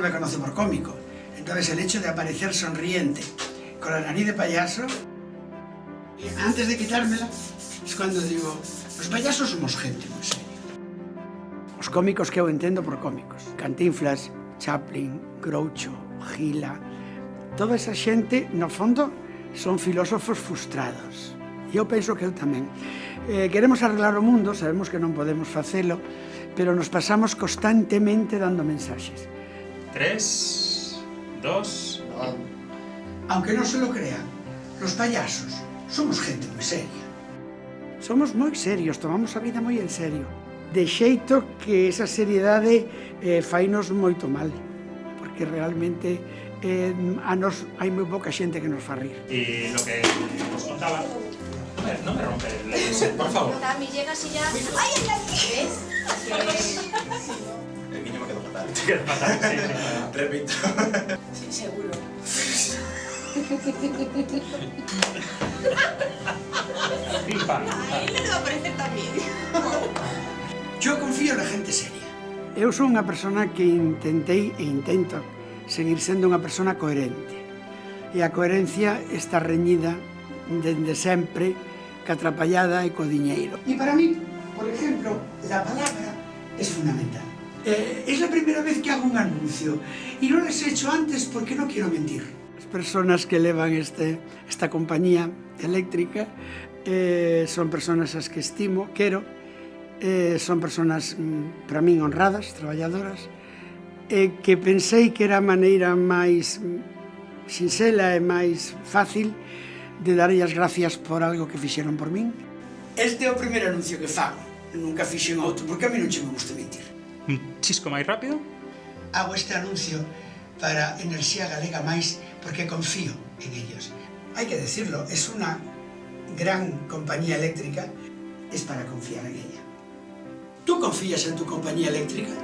me conoce por cómico. Entonces el hecho de aparecer sonriente, con la nariz de payaso, y antes de quitármela, es cuando digo, los payasos somos gente muy seria. Os cómicos que eu entendo por cómicos. Cantinflas, Chaplin, Groucho, Gila... Toda esa xente, no fondo, son filósofos frustrados. E eu penso que eu tamén. Queremos arreglar o mundo, sabemos que non podemos facelo, pero nos pasamos constantemente dando mensaxes. 3, 2... Aunque non se lo crean, los payasos somos gente moi seria. Somos moi serios, tomamos a vida moi en serio. De xeito que esa seriedade fainos moito mal, porque realmente a nos hai moi pouca xente que nos fa rir. Y lo que os contaba... No me rompe el set, por favor. Cami, llegas y ya... ¡Ay, ay, ay! ¿Ves? El niño me quedó fatal. Te queda fatal, sí, sí. Repito. Sí, seguro. Pim, pam. A él le va a parecer también. Yo confío na gente seria. Eu sou unha persona que intentei e intento seguir sendo unha persona coherente. E a coherencia está reñida dende sempre ca atrapallada e co diñeiro. E para mí, por ejemplo, la palabra es fundamental. Es la primera vez que hago un anuncio y no les he hecho antes porque no quiero mentir. As personas que levan esta compañía eléctrica son personas as que estimo, quero, son personas para min honradas, traballadoras, que pensei que era a maneira máis sinxela e máis fácil de darlle as gracias por algo que fixeron por min. Este é o primeiro anuncio que fago. Nunca fixen outro, porque a mí non che me gusta mentir. Un chisco máis rápido. Hago este anuncio para Enerxía Galega Máis porque confío en ellos. Hay que decirlo, es una gran compañía eléctrica, es para confiar en ella. ¿Tú confías en tu compañía eléctrica?